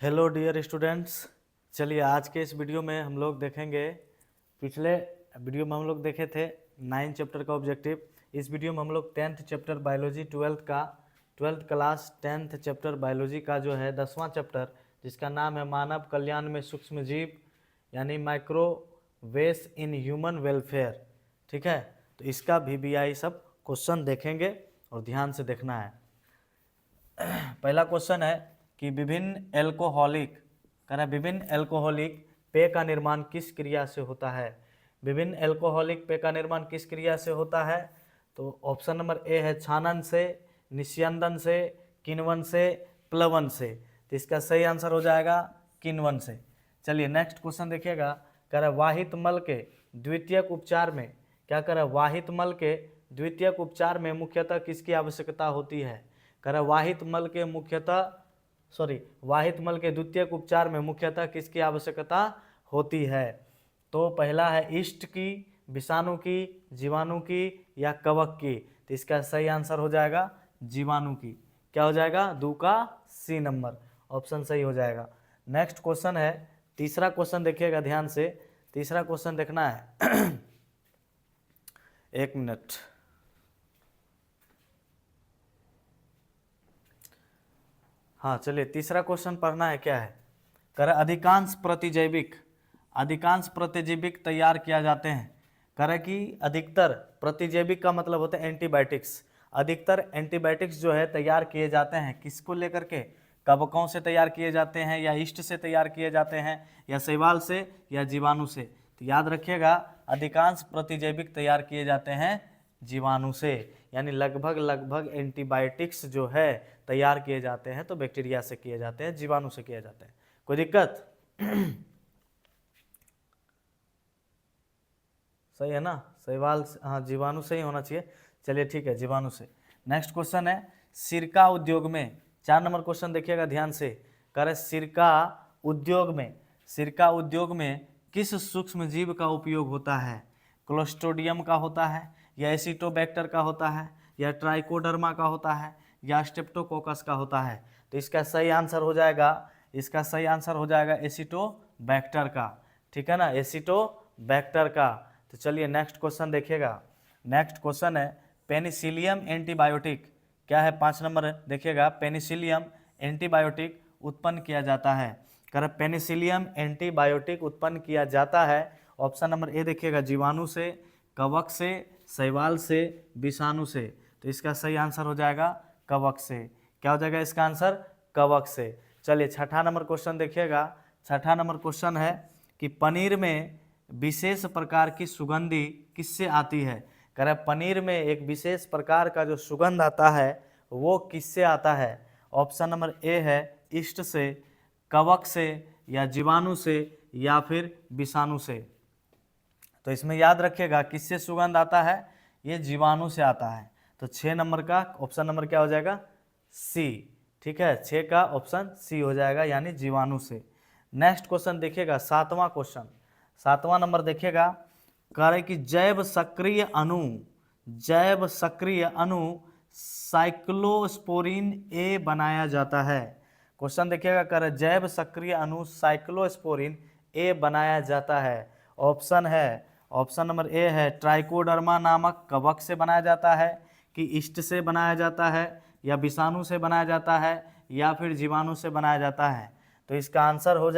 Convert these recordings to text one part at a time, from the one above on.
Hello dear students. चलिए आज के इस वीडियो में हम लोग देखेंगे, पिछले वीडियो में हम लोग देखे थे 9 चैप्टर का ऑब्जेक्टिव। इस वीडियो में हम लोग 10th chapter biology, 12th class 10th chapter biology का जो है 10वां चैप्टर, जिसका नाम है मानव कल्याण में सूक्ष्म जीव यानी माइक्रोवेस इन ह्यूमन वेलफेयर। ठीक है, तो इसका VBI सब क्वेश्चन देखेंगे और ध्यान से देखना है। पहला क्वेश्चन है कि विभिन्न एल्कोहलिक पेय का निर्माण किस क्रिया से होता है। विभिन्न एल्कोहलिक पेय का निर्माण किस क्रिया से होता है? तो ऑप्शन नंबर ए है छानन से, निस्यंदन से, किण्वन से, प्लवन से। तो इसका सही आंसर हो जाएगा किण्वन से। चलिए नेक्स्ट क्वेश्चन देखिएगा, कह रहा है वाहित मल के द्वितीयक उपचार में, क्या कह रहा है वाहित मल के द्वितीयक उपचार में मुख्यतः किसकी आवश्यकता होती है? कह रहा है वाहित मल के द्वितीयक उपचार में मुख्यतः किसकी आवश्यकता होती है? तो पहला है ईस्ट की, विषाणु की, जीवाणु की या कवक की। तो इसका सही आंसर हो जाएगा जीवाणु की। क्या हो जाएगा? 2 का C नंबर ऑप्शन सही हो जाएगा। नेक्स्ट क्वेश्चन है, तीसरा क्वेश्चन देखिएगा ध्यान से। तीसरा क्वेश्चन देखना है एक मिनट। हाँ चलिए, तीसरा क्वेश्चन पढ़ना है। क्या है? कर अधिकांश प्रतिजैविक तैयार किया जाते हैं। करे कि अधिकतर प्रतिजैविक का मतलब होता है एंटीबायोटिक्स। अधिकतर एंटीबायोटिक्स जो है तैयार किए जाते हैं किसको लेकर के? कवकों से तैयार किए जाते हैं, या ईस्ट से तैयार किए जाते हैं, या शैवाल से, या जीवाणु से। तो याद रखिएगा, अधिकांश प्रतिजैविक तैयार किए जाते हैं जीवाणु से, यानी लगभग एंटीबायोटिक्स जो है तैयार किए जाते हैं तो बैक्टीरिया से किए जाते हैं, जीवाणु से किए जाते हैं। कोई दिक्कत? सही है ना? शैवाल, हाँ जीवाणु से ही होना चाहिए। चलिए ठीक है, जीवाणु से। नेक्स्ट क्वेश्चन है सिरका उद्योग में, 4 नंबर क्वेश्चन देखिएगा ध्यान से। कह रहे सिरका उद्योग में किस सूक्ष्म जीव का उपयोग होता है? क्लोस्ट्रिडियम का होता है, या एसिटोबैक्टर का होता है, या ट्राइकोडर्मा का होता है, या स्ट्रेप्टोकोकस का होता है। तो इसका सही आंसर हो जाएगा एसिटोबैक्टर का। ठीक है ना, एसिटोबैक्टर का। तो चलिए नेक्स्ट क्वेश्चन देखिएगा। नेक्स्ट क्वेश्चन है पेनिसिलियम एंटीबायोटिक। क्या है? 5 नंबर देखिएगा, पेनिसिलियम एंटीबायोटिक उत्पन्न किया जाता है। कर पेनिसिलियम एंटीबायोटिक उत्पन्न किया जाता है। ऑप्शन नंबर ए देखिएगा, जीवाणु से, कवक से, शैवाल से, विषाणु से। तो इसका सही आंसर हो जाएगा कवक से। क्या हो जाएगा इसका आंसर? कवक से। चलिए छठा नंबर क्वेश्चन देखिएगा। छठा नंबर क्वेश्चन है कि पनीर में विशेष प्रकार की सुगंधी किससे आती है? कह रहा है पनीर में एक विशेष प्रकार का जो सुगंध आता है वो किससे आता है? ऑप्शन नंबर ए है ईस्ट से, कवक से, या जीवाणु से, या फिर विषाणु से। तो इसमें याद रखिएगा किससे सुगंध आता है? ये जीवाणु से आता है। तो 6 नंबर का ऑप्शन नंबर क्या हो जाएगा? सी। ठीक है, 6 का ऑप्शन सी हो जाएगा, यानी जीवाणु से। नेक्स्ट क्वेश्चन देखिएगा, 7वां क्वेश्चन। 7वां नंबर देखिएगा, कह रहे कि जैव सक्रिय अणु साइक्लोस्पोरिन ए बनाया जाता है। क्वेश्चन देखिएगा, कह रहे जैव सक्रिय अणु साइक्लोस्पोरिन ए बनाया जाता है। ऑप्शन नंबर ए है ट्राइकोडर्मा नामक कवक से बनाया जाता है, कि ईस्ट से बनाया जाता है, या विषाणु से बनाया जाता है, या फिर जीवाणु से बनाया जाता है। तो इसका आंसर हो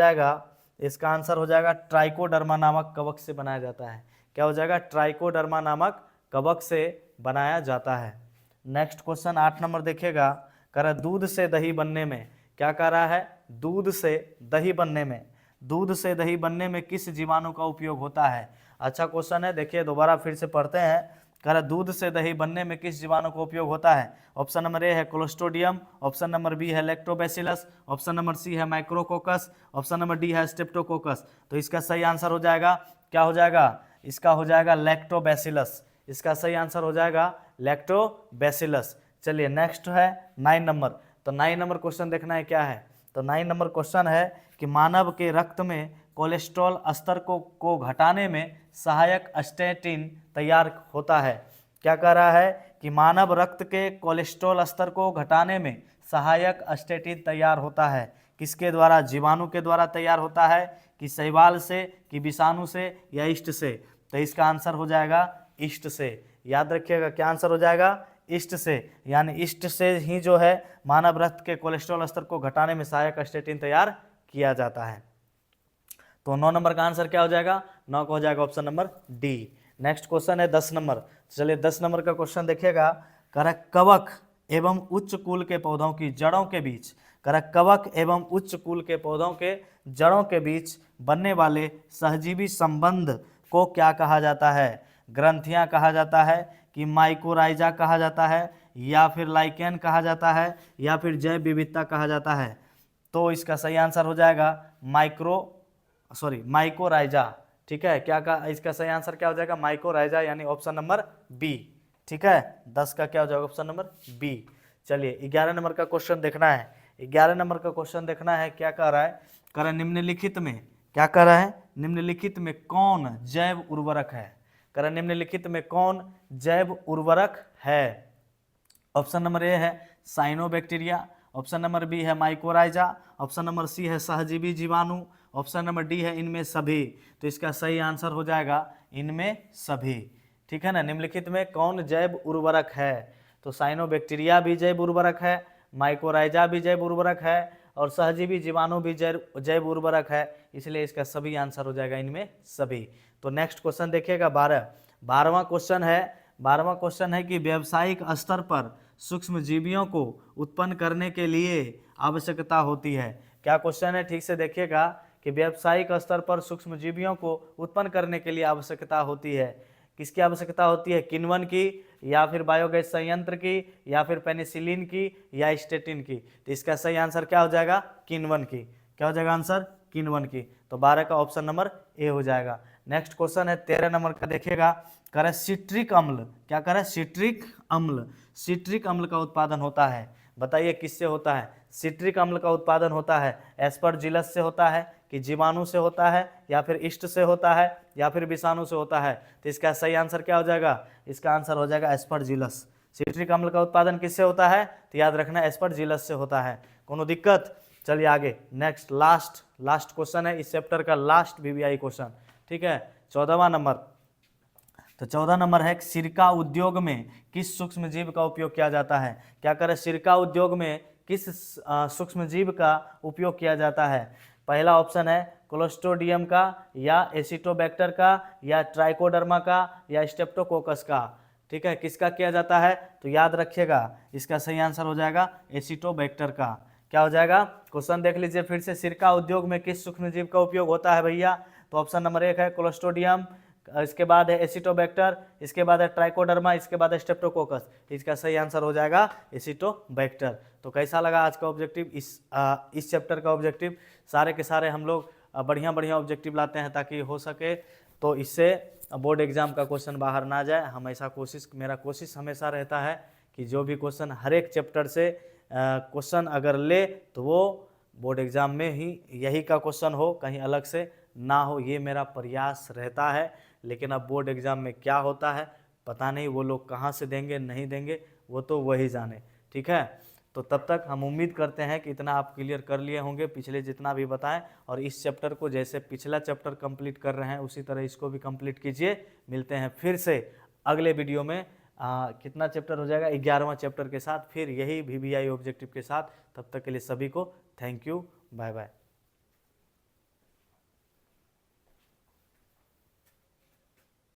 जाएगा ट्राइकोडर्मा नामक कवक से बनाया जाता है। क्या हो जाएगा? ट्राइकोडर्मा नामक कवक से बनाया जाता है। नेक्स्ट क्वेश्चन 8 नंबर देखिएगा, कह रहा है दूध से दही बनने में, क्या कह रहा है? दूध से दही बनने में किस जीवाणु का उपयोग होता है? अच्छा क्वेश्चन है, देखिए दोबारा फिर से पढ़ते हैं। कह रहा दूध से दही बनने में किस जीवाणु का उपयोग होता है? ऑप्शन नंबर ए है क्लोस्ट्रिडियम, ऑप्शन नंबर बी है लैक्टोबैसिलस, ऑप्शन नंबर सी है माइक्रोकोकस, ऑप्शन नंबर डी है स्ट्रेप्टोकोकस। तो इसका सही आंसर हो जाएगा, क्या हो जाएगा? इसका हो जाएगा लैक्टोबैसिलस। इसका सही आंसर हो जाएगा लैक्टोबैसिलस। चलिए नेक्स्ट है 9 नंबर। तो 9 नंबर क्वेश्चन देखना है क्या है। तो 9 नंबर क्वेश्चन है कि मानव के रक्त में कोलेस्ट्रॉल स्तर को घटाने में सहायक स्टैटिन तैयार होता है। क्या कह रहा है कि मानव रक्त के कोलेस्ट्रॉल स्तर को घटाने में सहायक स्टैटिन तैयार होता है। किसके द्वारा, जीवाणु के द्वारा तैयार होता है, कि शैवाल से, कि विषाणु से, या ईस्ट से? तो इसका आंसर हो जाएगा ईस्ट से। याद रखिएगा क्या आंसर हो जाएगा, ईस्ट से। यानी ईस्ट से ही जो है मानव रक्त के कोलेस्ट्रॉल स्तर को घटाने में सहायक स्टेटिन तैयार किया जाता है। तो 9 नंबर का आंसर क्या हो जाएगा, 9 का हो जाएगा option number D. Next question है 10 नंबर। चलिए 10 नंबर का क्वेश्चन देखिएगा, कवक एवं उच्च कुल के पौधों की जड़ों के बीच, कवक एवं उच्च कुल के पौधों के जड़ों के बीच बनने वाले सहजीवी संबंध को क्या कहा जाता है? ग्रंथियां कहा जाता है, कि माइकोराइजा कहा जाता है, या फिर लाइकेन कहा जाता है, या फिर जैव विविधता कहा जाता है? तो इसका सही आंसर हो जाएगा माइकोराइजा। ठीक है, क्या का इसका सही आंसर क्या हो जाएगा, माइकोराइजा, यानी ऑप्शन नंबर बी। ठीक है, 10 का क्या हो जाएगा, ऑप्शन नंबर बी। चलिए 11 नंबर का क्वेश्चन देखना है। 11 नंबर का क्वेश्चन देखना है, क्या कह रहा है, कह रहा है निम्नलिखित में, क्या कह रहा है, निम्नलिखित में कौन जैव उर्वरक है? कह रहा है निम्नलिखित में कौन जैव उर्वरक है? ऑप्शन नंबर ए है साइनोबैक्टीरिया, ऑप्शन नंबर बी है माइकोराइजा, ऑप्शन नंबर सी है सहजीवी जीवाणु, ऑप्शन नंबर डी है इनमें सभी। तो इसका सही आंसर हो जाएगा इनमें सभी। ठीक है ना, निम्नलिखित में कौन जैव उर्वरक है? तो साइनोबैक्टीरिया भी जैव उर्वरक है, माइकोराइजा भी जैव उर्वरक है, और सहजीवी जीवाणु भी जैव उर्वरक है, इसलिए इसका सभी आंसर हो जाएगा इनमें सभी। तो नेक्स्ट क्वेश्चन देखिएगा 12वां क्वेश्चन है कि व्यावसायिक स्तर पर सूक्ष्म जीवियों को उत्पन्न करने के लिए आवश्यकता होती है। क्या क्वेश्चन है, ठीक से देखिएगा, कि व्यावसायिक स्तर पर सूक्ष्म जीवियों को उत्पन्न करने के लिए आवश्यकता होती है। किसकी आवश्यकता होती है, किण्वन की, या फिर बायोगैस संयंत्र की, या फिर पेनिसिलिन की, या स्टेटिन की? तो इसका सही आंसर क्या हो जाएगा, किण्वन की। क्या हो जाएगा आंसर, किण्वन की। तो 12 का ऑप्शन नंबर ए हो जाएगा। नेक्स्ट क्वेश्चन है 13 नंबर का देखिएगा, कह रहा है सिट्रिक अम्ल, क्या कह रहा है, सिट्रिक अम्ल का उत्पादन होता है। बताइए किससे होता है? सिट्रिक अम्ल का उत्पादन होता है एस्परजिलस से होता है, कि जीवाणु से होता है, या फिर ईस्ट से होता है, या फिर विषाणु से होता है? तो इसका सही आंसर क्या हो जाएगा, इसका आंसर हो जाएगा एस्परजिलस। सिट्रिक अम्ल का उत्पादन किससे होता है? तो याद रखना एस्परजिलस से होता है। कोनो दिक्कत? चलिए आगे नेक्स्ट लास्ट क्वेश्चन है इस चैप्टर का, लास्ट VBI क्वेश्चन। ठीक है, 14वां नंबर। तो 14 नंबर है, सिरका उद्योग में किस सूक्ष्म जीव का उपयोग किया जाता है? क्या करें, सिरका उद्योग में किस सूक्ष्म जीव का उपयोग किया जाता है? पहला ऑप्शन है क्लोस्ट्रोडियम का, या एसिटोबैक्टर का, या ट्राइकोडर्मा का, या स्टेप्टोकोकस का? ठीक है, किसका किया जाता है? तो याद रखिएगा इसका सही आंसर हो जाएगा एसिटोबैक्टर का। क्या हो जाएगा, क्वेश्चन देख लीजिए फिर से, सिरका उद्योग में किस सूक्ष्म जीव का उपयोग होता है भैया? तो ऑप्शन नंबर 1 है क्लोस्ट्रोडियम, इसके बाद है एसिटोबैक्टर, इसके बाद है ट्राइकोडर्मा, इसके बाद है स्टेप्टोकोकस। इसका सही आंसर हो जाएगा एसिटोबैक्टर। तो कैसा लगा आज का ऑब्जेक्टिव, इस चैप्टर का ऑब्जेक्टिव? सारे के सारे हम लोग बढ़िया ऑब्जेक्टिव लाते हैं ताकि हो सके तो इससे बोर्ड एग्जाम का क्वेश्चन बाहर ना जाए। मेरा कोशिश हमेशा रहता है कि जो भी क्वेश्चन हर एक चैप्टर से क्वेश्चन अगर ले तो वो बोर्ड एग्जाम में ही यही का क्वेश्चन हो, कहीं अलग से ना हो, ये मेरा प्रयास रहता है। लेकिन अब बोर्ड एग्जाम में क्या होता है पता नहीं, वो लोग कहाँ से देंगे नहीं देंगे वो तो वही जाने। ठीक है, तो तब तक हम उम्मीद करते हैं कि इतना आप क्लियर कर लिए होंगे, पिछले जितना भी बताएं, और इस चैप्टर को जैसे पिछला चैप्टर कंप्लीट कर रहे हैं उसी तरह इसको भी कंप्लीट कीजिए। मिलते हैं फिर से अगले वीडियो में, कितना चैप्टर हो जाएगा, 11वां चैप्टर के साथ, फिर यही VBI ऑब्जेक्टिव के साथ। तब तक के लिए सभी को थैंक यू, बाय बाय।